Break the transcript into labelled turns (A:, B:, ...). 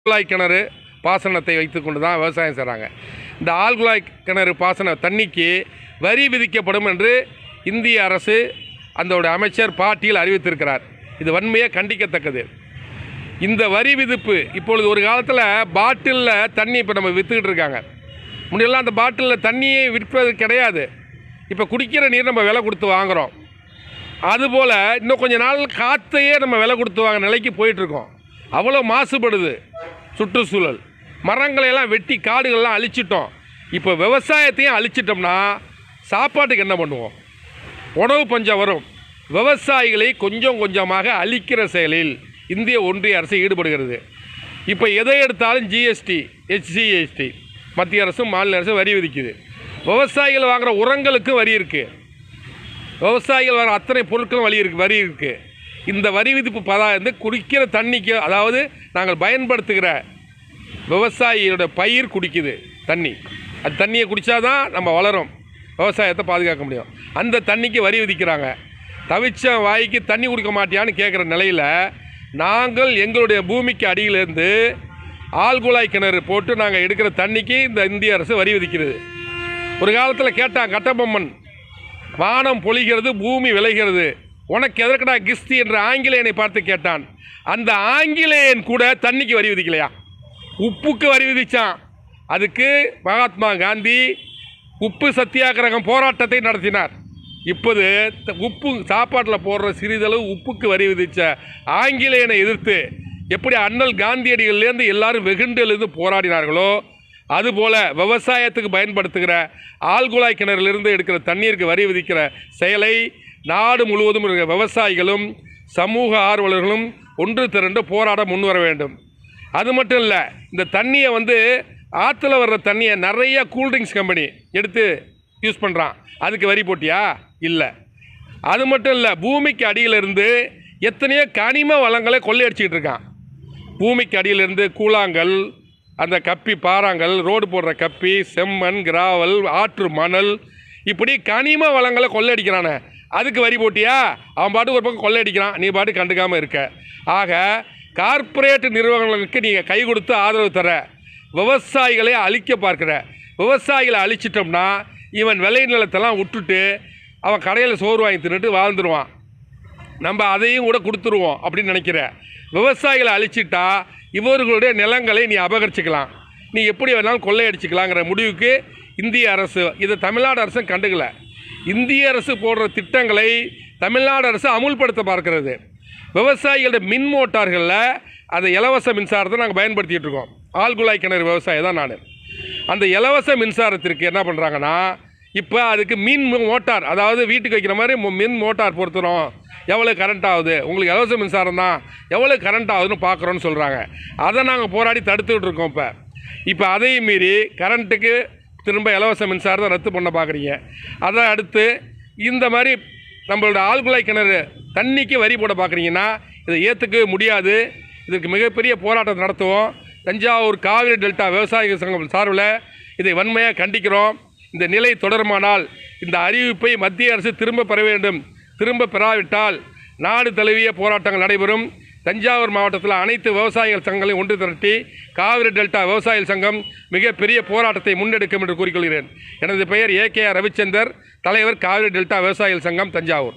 A: குழாய் கிணறு பாசனத்தை வைத்து கொண்டு தான் விவசாயம் செய்கிறாங்க. இந்த ஆழ்குழாய் கிணறு பாசன தண்ணிக்கு வரி விதிக்கப்படும் என்று இந்திய அரசு அதோட அமைச்சர் பாட்டீல் அறிவித்திருக்கிறார். இது வன்மையாக கண்டிக்கத்தக்கது. இந்த வரி விதிப்பு இப்பொழுது ஒரு காலத்தில் பாட்டிலில் தண்ணி இப்போ நம்ம விற்றுக்கிட்டு இருக்காங்க. முன்னெல்லாம் அந்த பாட்டிலில் தண்ணியே விற்பது கிடையாது. இப்போ குடிக்கிற நீர் நம்ம விலை கொடுத்து வாங்குகிறோம். அதுபோல் இன்னும் கொஞ்சம் நாள் காற்றையே நம்ம விலை கொடுத்து வாங்க நிலைக்கு போயிட்டுருக்கோம். அவ்வளோ மாசுபடுது சுற்றுச்சூழல். மரங்களையெல்லாம் வெட்டி காடுகள்லாம் அழிச்சிட்டோம். இப்போ விவசாயத்தையும் அழிச்சிட்டோம்னா சாப்பாட்டுக்கு என்ன பண்ணுவோம்? உணவு பஞ்சம் வரும். விவசாயிகளை கொஞ்சம் கொஞ்சமாக அழிக்கிற செயலில் இந்திய ஒன்றிய அரசு ஈடுபடுகிறது. இப்போ எதை எடுத்தாலும் ஜிஎஸ்டி, HGST மத்திய அரசும் மாநில அரசும் வரி விதிக்குது. விவசாயிகள் வாங்குகிற உரங்களுக்கும் வரி இருக்குது. விவசாயிகள் வாங்குகிற அத்தனை பொருட்களும் வரி இருக்குது. இந்த வரி விதிப்பு வந்து குடிக்கிற தண்ணிக்கு, அதாவது நாங்கள் பயன்படுத்துகிற விவசாயியோட பயிர் குடிக்குது தண்ணி. அது தண்ணியை குடித்தாதான் நம்ம வளரும், விவசாயத்தை பாதுகாக்க முடியும். அந்த தண்ணிக்கு வரி விதிக்கிறாங்க. தவிச்ச வாய்க்கு தண்ணி குடிக்க மாட்டியான்னு கேட்குற நிலையில் நாங்கள் எங்களுடைய பூமிக்கு அடியிலேருந்து ஆழ்குழாய் கிணறு போட்டு நாங்கள் எடுக்கிற தண்ணிக்கு இந்த இந்திய அரசு வரி விதிக்கிறது. ஒரு காலத்தில் கேட்டான் கட்டபொம்மன், வானம் பொழிகிறது பூமி விளைகிறது, உனக்கு எதற்கடா கிஸ்தி என்ற ஆங்கிலேயனை பார்த்து கேட்டான். அந்த ஆங்கிலேயன் கூட தண்ணிக்கு வரி விதிக்கலையா? உப்புக்கு வரி விதித்தான். அதுக்கு மகாத்மா காந்தி உப்பு சத்தியாகிரகம் போராட்டத்தை நடத்தினார். இப்போது உப்பு சாப்பாட்டில் போடுற சிறிதளவு உப்புக்கு வரி விதித்த ஆங்கிலேயனை எதிர்த்து எப்படி அண்ணல் காந்தியடிகள்லேருந்து எல்லாரும் வெகுண்டு எழுந்து போராடினார்களோ, அதுபோல் விவசாயத்துக்கு பயன்படுத்துகிற ஆழ்குழாய் கிணறிலிருந்து எடுக்கிற தண்ணீருக்கு வரி விதிக்கிற செயலை நாடு முழுவதும் இருக்கிற விவசாயிகளும் சமூக ஆர்வலர்களும் ஒன்று திரண்டு போராட முன்வர வேண்டும். அது மட்டும் இல்லை, இந்த தண்ணியை ஆற்றுல வர்ற தண்ணியை நிறைய கூல்ட்ரிங்க்ஸ் கம்பெனி எடுத்து யூஸ் பண்ணுறான். அதுக்கு வரி போட்டியா? இல்லை. அது மட்டும் இல்லை, பூமிக்கு அடியிலிருந்து எத்தனையோ கனிம வளங்களை கொள்ளையடிச்சிக்கிட்டு இருக்கான். பூமிக்கு அடியிலிருந்து கூழாங்கல், அந்த கப்பி பாறாங்கல், ரோடு போடுற கப்பி, செம்மண், கிராவல், ஆற்று மணல், இப்படி கனிம வளங்களை கொள்ளையடிக்கிறானே, அதுக்கு வரி போட்டியா? அவன் பாட்டு ஒரு பக்கம் கொள்ளையடிக்கிறான், நீ பாட்டு கண்டுக்காமல் இருக்க. ஆக கார்ப்பரேட் நிறுவனங்களுக்கு நீங்கள் கை கொடுத்து ஆதரவு தர, விவசாயிகளை அழிக்க பார்க்குற. விவசாயிகளை அழிச்சிட்டோம்னா இவன் விளை நிலத்தெல்லாம் விட்டுட்டு அவன் கடையில் சோறு வாங்கி தின்னுட்டு வாழ்ந்துருவான். நம்ம அதையும் கூட கொடுத்துருவோம் அப்படின்னு நினைக்கிற. விவசாயிகளை அழிச்சிட்டா இவர்களுடைய நிலங்களை நீ அபகரிச்சிக்கலாம், நீ எப்படி வேணாலும் கொள்ளையடிச்சிக்கலாங்கிற முடிவுக்கு இந்திய அரசு, இதை தமிழ்நாடு அரசும் கண்டுக்கலை. இந்திய அரசு போடுற திட்டங்களை தமிழ்நாடு அரசு அமுல்படுத்த பார்க்கிறது. விவசாயிகளோட மின் மோட்டார்களில் அந்த இலவச மின்சாரத்தை நாங்கள் பயன்படுத்திகிட்டு இருக்கோம். ஆழ்குழாய் கிணறு விவசாயம் தான் நான். அந்த இலவச மின்சாரத்திற்கு என்ன பண்ணுறாங்கன்னா, இப்போ அதுக்கு மின் மோட்டார், அதாவது வீட்டுக்கு வைக்கிற மாதிரி மின் மோட்டார் பொறுத்துறோம், எவ்வளோ கரண்ட் ஆகுது, உங்களுக்கு இலவச மின்சாரம் தான் எவ்வளோ கரண்ட் ஆகுதுன்னு பார்க்குறோன்னு சொல்கிறாங்க. அதை நாங்கள் போராடி தடுத்துக்கிட்டு இருக்கோம். இப்போ அதையும் மீறி கரண்ட்டுக்கு திரும்ப இலவச மின்சாரத்தை ரத்து பண்ண பார்க்குறீங்க. அதை அடுத்து இந்த மாதிரி நம்மளோட ஆழ்குழாய் கிணறு தண்ணிக்கு வரி போட பார்க்குறீங்கன்னா இதை ஏற்றுக்கவே முடியாது. இதற்கு மிகப்பெரிய போராட்டம் நடத்துவோம். தஞ்சாவூர் காவிரி டெல்டா விவசாயிகள் சங்கம் சார்பில் இதை வன்மையாக கண்டிக்கிறோம். இந்த நிலை தொடருமானால் இந்த அறிவிப்பை மத்திய அரசு திரும்ப பெற வேண்டும். திரும்ப பெறாவிட்டால் நாடு தழுவிய போராட்டங்கள் நடைபெறும். தஞ்சாவூர் மாவட்டத்தில் அனைத்து விவசாயிகள் சங்கங்களையும் ஒன்று திரட்டி காவிரி டெல்டா விவசாயிகள் சங்கம் மிகப்பெரிய போராட்டத்தை முன்னெடுக்கும் என்று கூறிக்கொள்கிறேன். எனது பெயர் AKR ரவிச்சந்தர், தலைவர் காவிரி டெல்டா விவசாயிகள் சங்கம், தஞ்சாவூர்.